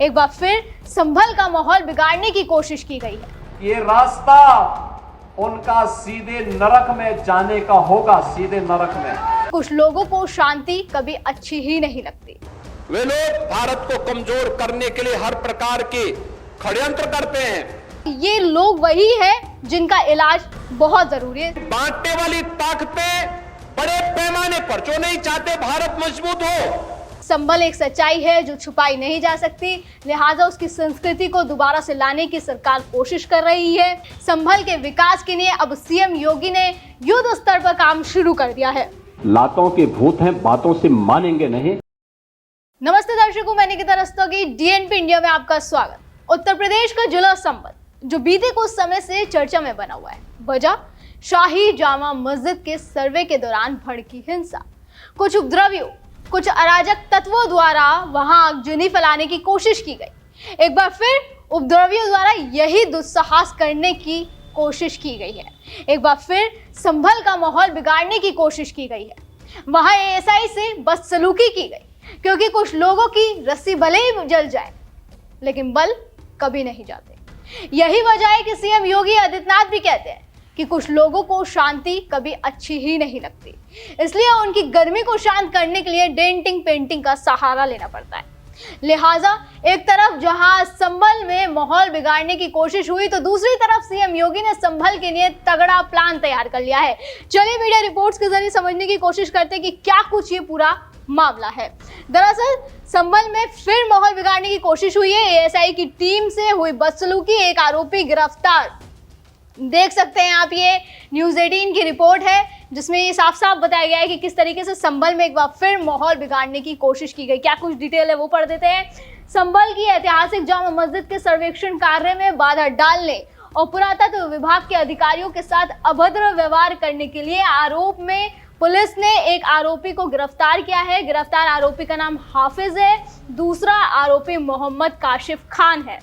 एक बार फिर संभल का माहौल बिगाड़ने की कोशिश की गई है। ये रास्ता उनका सीधे नरक में जाने का होगा, सीधे नरक में। कुछ लोगों को शांति कभी अच्छी ही नहीं लगती। वे लोग भारत को कमजोर करने के लिए हर प्रकार के षड्यंत्र करते हैं। ये लोग वही है जिनका इलाज बहुत जरूरी है। बांटने वाली ताकतें बड़े पैमाने पर जो नहीं चाहते भारत मजबूत हो। संभल एक सच्चाई है जो छुपाई नहीं जा सकती, लिहाजा उसकी संस्कृति को दोबारा से लाने की सरकार कोशिश कर रही है। संभल के विकास के लिए अब सीएम योगी ने युद्ध स्तर पर काम शुरू कर दिया है। लातों के भूत हैं, बातों से मानेंगे नहीं। नमस्ते दर्शकों, मैं निकिता रस्तोगी, डीएनपी इंडिया में आपका स्वागत। उत्तर प्रदेश का जिला संभल जो बीते कुछ समय से चर्चा में बना हुआ है, वजह शाही जामा मस्जिद के सर्वे के दौरान भड़की हिंसा। कुछ उपद्रवियों, कुछ अराजक तत्वों द्वारा वहां आगजनी फैलाने की कोशिश की गई। एक बार फिर उपद्रवियों द्वारा यही दुस्साहस करने की कोशिश की गई है। एक बार फिर संभल का माहौल बिगाड़ने की कोशिश की गई है। वहां एएसआई से बदसलूकी की गई क्योंकि कुछ लोगों की रस्सी भले ही जल जाए लेकिन बल कभी नहीं जाते। यही वजह है कि सीएम योगी आदित्यनाथ भी कहते हैं कि कुछ लोगों को शांति कभी अच्छी ही नहीं लगती, इसलिए उनकी गर्मी को शांत करने के लिए डेंटिंग पेंटिंग का सहारा लेना पड़ता है। लिहाजा एक तरफ जहां संभल में माहौल बिगाड़ने की कोशिश हुई तो दूसरी तरफ सीएम योगी ने संभल के लिए तगड़ा प्लान तैयार कर लिया है। चलिए मीडिया रिपोर्ट्स के जरिए समझने की कोशिश करते हैं कि क्या कुछ ये पूरा मामला है। दरअसल संभल में फिर माहौल बिगाड़ने की कोशिश हुई है। एएसआई की टीम से हुई बदसलूकी, एक आरोपी गिरफ्तार। देख सकते हैं आप, ये न्यूज़ 18 की रिपोर्ट है जिसमें ये साफ साफ बताया गया है कि किस तरीके से संभल में एक बार फिर माहौल बिगाड़ने की कोशिश की गई। क्या कुछ डिटेल है वो पढ़ देते हैं। संभल की ऐतिहासिक जामा मस्जिद के सर्वेक्षण कार्य में बाधा डालने और पुरातत्व विभाग के अधिकारियों के साथ अभद्र व्यवहार करने के लिए आरोप में पुलिस ने एक आरोपी को गिरफ्तार किया है। गिरफ्तार आरोपी का नाम हाफिज है, दूसरा आरोपी मोहम्मद काशिफ खान है।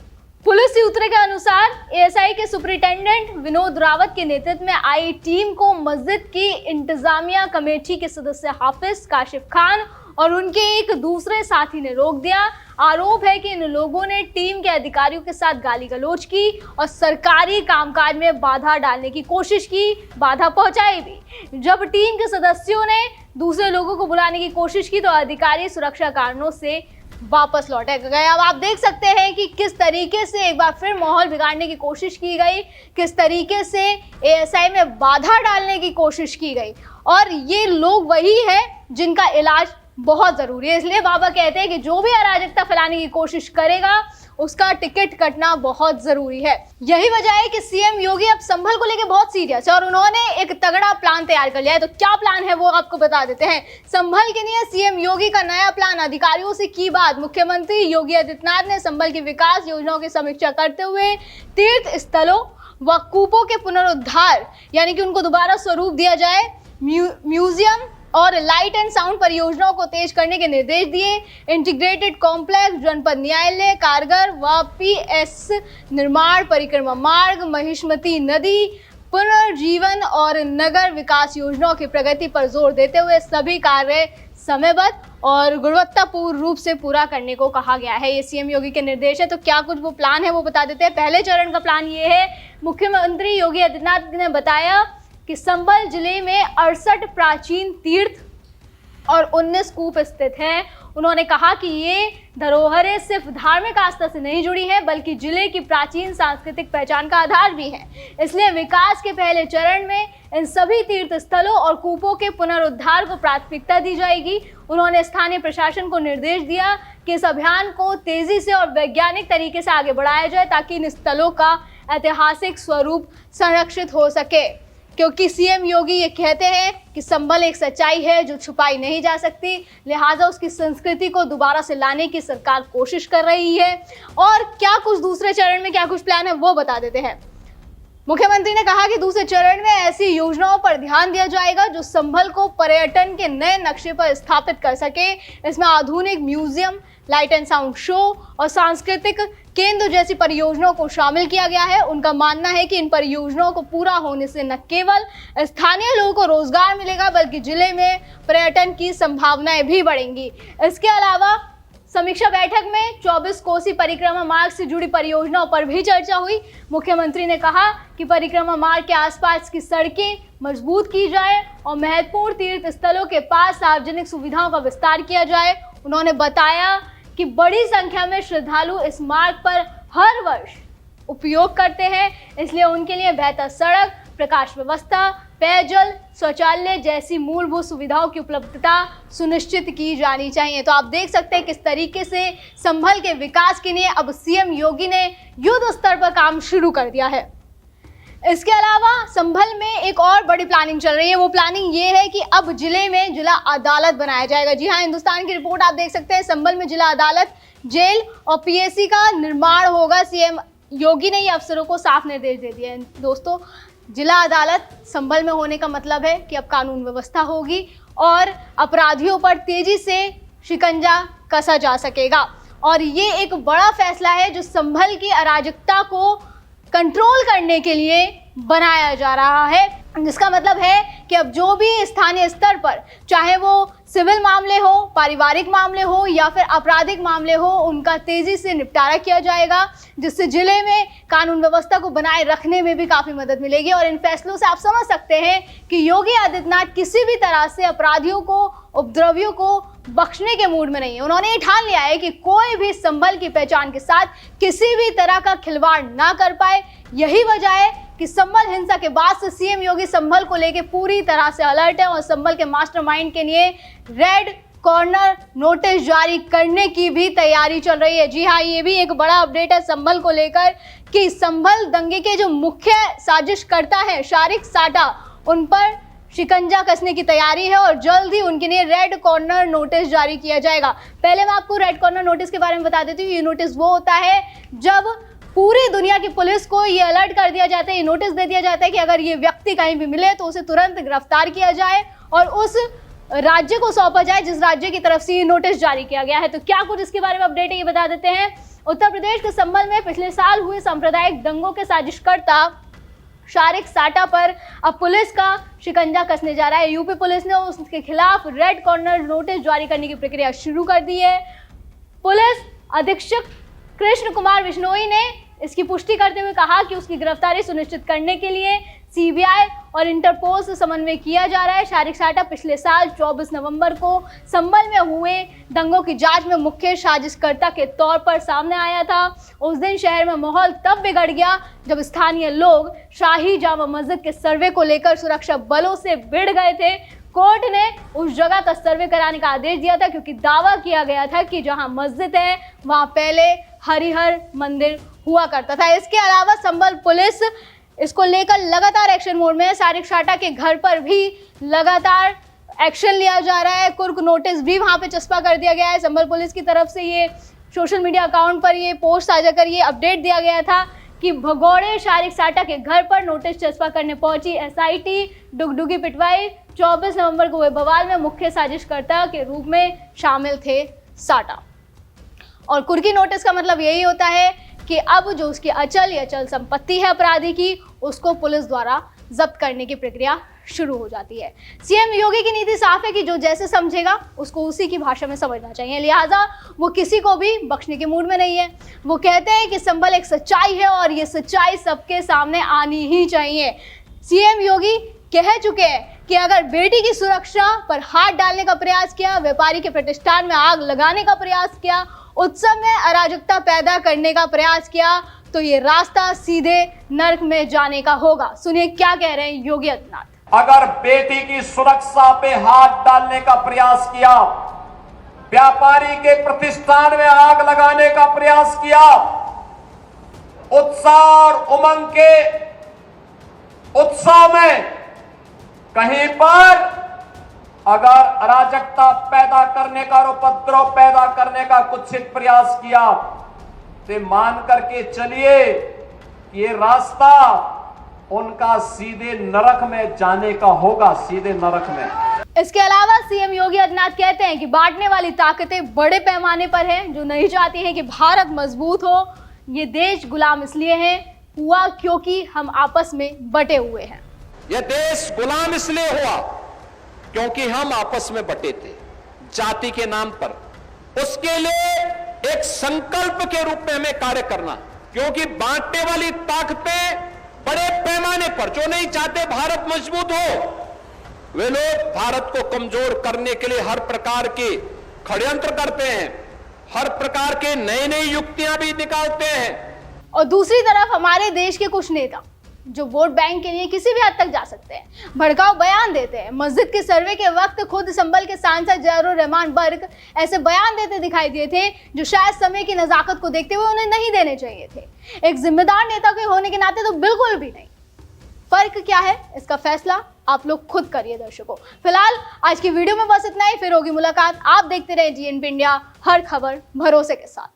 पुलिस सूत्रों के अनुसार एएसआई के सुपरिटेंडेंट विनोद रावत के नेतृत्व में आई टीम को मस्जिद की इंतजामिया कमेटी के सदस्य हाफिज, काशिफ खान और उनके एक दूसरे साथी ने रोक दिया। आरोप है कि इन लोगों ने टीम के अधिकारियों के साथ गाली गलौज की और सरकारी कामकाज में बाधा डालने की कोशिश की, बाधा पहुंचाई भी। जब टीम के सदस्यों ने दूसरे लोगों को बुलाने की कोशिश की तो अधिकारी सुरक्षा कारणों से वापस लौटे गए। अब आप देख सकते हैं कि किस तरीके से एक बार फिर माहौल बिगाड़ने की कोशिश की गई, किस तरीके से एएसआई में बाधा डालने की कोशिश की गई। और ये लोग वही है जिनका इलाज बहुत जरूरी है। इसलिए बाबा कहते हैं कि जो भी अराजकता फैलाने की कोशिश करेगा उसका टिकट कटना बहुत जरूरी है। यही वजह है कि सीएम योगी अब संभल को लेकर बहुत सीरियस है और उन्होंने एक तगड़ा प्लान तैयार कर लिया है। तो क्या प्लान है वो आपको बता देते हैं। संभल के लिए सीएम योगी का नया प्लान। अधिकारियों से की बात। मुख्यमंत्री योगी आदित्यनाथ ने संभल की विकास योजनाओं की समीक्षा करते हुए तीर्थ स्थलों व कूपों के पुनरुद्धार यानी कि उनको दोबारा स्वरूप दिया जाए, म्यूजियम और लाइट एंड साउंड परियोजनाओं को तेज करने के निर्देश दिए। इंटीग्रेटेड कॉम्प्लेक्स, जनपद न्यायालय, कारगर व पीएस निर्माण, परिक्रमा मार्ग, महिष्मती नदी पुनर्जीवन और नगर विकास योजनाओं की प्रगति पर जोर देते हुए सभी कार्य समयबद्ध और गुणवत्तापूर्ण रूप से पूरा करने को कहा गया है। ये सीएम योगी के निर्देश है। तो क्या कुछ वो प्लान है वो बता देते हैं। पहले चरण का प्लान ये है, मुख्यमंत्री योगी आदित्यनाथ ने बताया कि संभल जिले में 68 प्राचीन तीर्थ और 19 कूप स्थित हैं। उन्होंने कहा कि ये धरोहरें सिर्फ धार्मिक आस्था से नहीं जुड़ी हैं बल्कि जिले की प्राचीन सांस्कृतिक पहचान का आधार भी हैं। इसलिए विकास के पहले चरण में इन सभी तीर्थ स्थलों और कूपों के पुनरुद्धार को प्राथमिकता दी जाएगी। उन्होंने स्थानीय प्रशासन को निर्देश दिया कि इस अभियान को तेजी से और वैज्ञानिक तरीके से आगे बढ़ाया जाए ताकि इन स्थलों का ऐतिहासिक स्वरूप संरक्षित हो सके। क्योंकि सीएम योगी ये कहते हैं कि संभल एक सच्चाई है जो छुपाई नहीं जा सकती, लिहाजा उसकी संस्कृति को दोबारा से लाने की सरकार कोशिश कर रही है। और क्या कुछ दूसरे चरण में क्या कुछ प्लान है वो बता देते हैं। मुख्यमंत्री ने कहा कि दूसरे चरण में ऐसी योजनाओं पर ध्यान दिया जाएगा जो संभल को पर्यटन के नए नक्शे पर स्थापित कर सके। इसमें आधुनिक museum, light and sound show और सांस्कृतिक केंद्र जैसी परियोजनाओं को शामिल किया गया है। उनका मानना है कि इन परियोजनाओं को पूरा होने से न केवल स्थानीय लोगों को रोजगार मिलेगा बल्कि जिले में पर्यटन की संभावनाएं भी बढ़ेंगी। इसके अलावा समीक्षा बैठक में 24 कोसी परिक्रमा मार्ग से जुड़ी परियोजनाओं पर भी चर्चा हुई। मुख्यमंत्री ने कहा कि परिक्रमा मार्ग के आसपास की सड़कें मजबूत की जाए और महत्वपूर्ण तीर्थ स्थलों के पास सार्वजनिक सुविधाओं का विस्तार किया जाए। उन्होंने बताया कि बड़ी संख्या में श्रद्धालु इस मार्ग पर हर वर्ष उपयोग करते हैं, इसलिए उनके लिए बेहतर सड़क, प्रकाश व्यवस्था, पेयजल, शौचालय जैसी मूलभूत सुविधाओं की उपलब्धता सुनिश्चित की जानी चाहिए। तो आप देख सकते हैं किस तरीके से संभल के विकास के लिए अब सीएम योगी ने युद्ध स्तर पर काम शुरू कर दिया है। इसके अलावा संभल में एक और बड़ी प्लानिंग चल रही है। वो प्लानिंग ये है कि अब जिले में जिला अदालत बनाया जाएगा। जी हाँ, हिंदुस्तान की रिपोर्ट आप देख सकते हैं। संभल में जिला अदालत, जेल और पीएससी का निर्माण होगा। सीएम योगी ने ये अफसरों को साफ निर्देश दे दिए हैं। दोस्तों, जिला अदालत संभल में होने का मतलब है कि अब कानून व्यवस्था होगी और अपराधियों पर तेजी से शिकंजा कसा जा सकेगा। और ये एक बड़ा फैसला है जो संभल की अराजकता को कंट्रोल करने के लिए बनाया जा रहा है, जिसका मतलब है कि अब जो भी स्थानीय स्तर पर, चाहे वो सिविल मामले हो, पारिवारिक मामले हो या फिर आपराधिक मामले हो, उनका तेजी से निपटारा किया जाएगा, जिससे जिले में कानून व्यवस्था को बनाए रखने में भी काफ़ी मदद मिलेगी। और इन फैसलों से आप समझ सकते हैं कि योगी आदित्यनाथ किसी भी तरह से अपराधियों को, उपद्रवियों को बख्शने के मूड में नहीं है। उन्होंने ये ठान लिया है कि कोई भी संभल की पहचान के साथ किसी भी तरह का खिलवाड़ ना कर पाए। यही वजह है कि संभल हिंसा के बाद से सीएम योगी संभल को लेकर पूरी तरह से अलर्ट है और संभल के मास्टरमाइंड के लिए रेड कॉर्नर नोटिस जारी करने की भी तैयारी चल रही है। जी हाँ, ये भी एक बड़ा अपडेट है संभल को लेकर कि संभल दंगे के जो मुख्य साजिशकर्ता है शारिक साटा, उन पर शिकंजा कसने की तैयारी है और जल्द ही उनके लिए रेड कॉर्नर नोटिस जारी किया जाएगा। पहले मैं आपको रेड कॉर्नर नोटिस के बारे में बता देती हूँ। ये नोटिस वो होता है जब पूरी दुनिया की पुलिस को ये अलर्ट कर दिया जाता है, ये नोटिस दे दिया जाता है कि अगर ये व्यक्ति कहीं भी मिले तो उसे तुरंत गिरफ्तार किया जाए और उस राज्य को सौंपा जाए जिस राज्य की तरफ से ये नोटिस जारी किया गया है। तो क्या कुछ इसके बारे में अपडेट है ये बता देते हैं। उत्तर प्रदेश के संभल में पिछले साल हुए सांप्रदायिक दंगों के साजिशकर्ता शारिक साटा पर अब पुलिस का शिकंजा कसने जा रहा है। यूपी पुलिस ने उसके खिलाफ रेड कॉर्नर नोटिस जारी करने की प्रक्रिया शुरू कर दी है। पुलिस अधीक्षक कृष्ण कुमार बिश्नोई ने इसकी पुष्टि करते हुए कहा कि उसकी गिरफ्तारी सुनिश्चित करने के लिए सीबीआई और इंटरपोल से समन्वय किया जा रहा है। शारिक साटा पिछले साल 24 नवंबर को संभल में हुए दंगों की जांच में मुख्य साजिशकर्ता के तौर पर सामने आया था। उस दिन शहर में माहौल तब बिगड़ गया जब स्थानीय लोग शाही जामा मस्जिद के सर्वे को लेकर सुरक्षा बलों से भिड़ गए थे। कोर्ट ने उस जगह का सर्वे कराने का आदेश दिया था क्योंकि दावा किया गया था कि जहां मस्जिद है वहां पहले हरिहर मंदिर हुआ करता था। इसके अलावा संभल पुलिस इसको लेकर लगातार एक्शन मोड में है। शारिक साटा के घर पर भी लगातार एक्शन लिया जा रहा है। कुर्क नोटिस भी वहां पे चस्पा कर दिया गया है। संभल पुलिस की तरफ से ये सोशल मीडिया अकाउंट पर ये पोस्ट साझा कर ये अपडेट दिया गया था कि भगोड़े शारिक साटा के घर पर नोटिस चस्पा करने पहुंची एसआईटी डुगडुगी पिटवाई। 24 नवंबर को हुए बवाल में मुख्य साजिशकर्ता के रूप में शामिल थे साटा। और कुर्की नोटिस का मतलब यही होता है कि अब जो उसकी अचल या अचल संपत्ति है अपराधी की, उसको पुलिस द्वारा जब्त करने की प्रक्रिया शुरू हो जाती है। सीएम योगी की नीति साफ है कि जो जैसे समझेगा उसको उसी की भाषा में समझना चाहिए, लिहाजा वो किसी को भी बख्शने के मूड में नहीं है। वो कहते हैं कि संभल एक सच्चाई है और ये सच्चाई सबके सामने आनी ही चाहिए। सीएम योगी कह चुके हैं कि अगर बेटी की सुरक्षा पर हाथ डालने का प्रयास किया, व्यापारी के प्रतिष्ठान में आग लगाने का प्रयास किया, उत्सव में अराजकता पैदा करने का प्रयास किया, तो ये रास्ता सीधे नर्क में जाने का होगा। सुनिए क्या कह रहे हैं योगी आदित्यनाथ। अगर बेटी की सुरक्षा पे हाथ डालने का प्रयास किया, व्यापारी के प्रतिष्ठान में आग लगाने का प्रयास किया, उत्साह और उमंग के उत्सव में कहीं पर अगर अराजकता पैदा करने का और उपद्रव पैदा करने का कुत्सित प्रयास किया तो मान करके चलिए कि ये रास्ता उनका सीधे नरक में जाने का होगा, सीधे नरक में। इसके अलावा सीएम योगी आदित्यनाथ कहते हैं कि बांटने वाली ताकतें बड़े पैमाने पर हैं, जो नहीं चाहती हैं कि भारत मजबूत हो। ये देश गुलाम इसलिए है हुआ क्योंकि हम आपस में बटे हुए हैं। यह देश गुलाम इसलिए हुआ क्योंकि हम आपस में बटे थे, जाति के नाम पर, उसके लिए एक संकल्प के रूप में हमें कार्य करना, क्योंकि बांटने वाली ताकतें बड़े पैमाने पर जो नहीं चाहते भारत मजबूत हो, वे लोग भारत को कमजोर करने के लिए हर प्रकार के षड्यंत्र करते हैं, हर प्रकार के नई नई युक्तियां भी निकालते हैं। और दूसरी तरफ हमारे देश के कुछ नेता जो वोट बैंक के लिए किसी भी हद तक जा सकते हैं, भड़काऊ बयान देते हैं। मस्जिद के सर्वे के वक्त खुद संभल के सांसद जहरुर रहमान बर्क ऐसे बयान देते दिखाई दिए थे जो शायद समय की नजाकत को देखते हुए उन्हें नहीं देने चाहिए थे। एक जिम्मेदार नेता के होने के नाते तो बिल्कुल भी नहीं। फर्क क्या है, इसका फैसला आप लोग खुद करिए दर्शकों। फिलहाल आज की वीडियो में बस इतना ही, फिर होगी मुलाकात। आप देखते रहे DNP इंडिया, हर खबर भरोसे के साथ।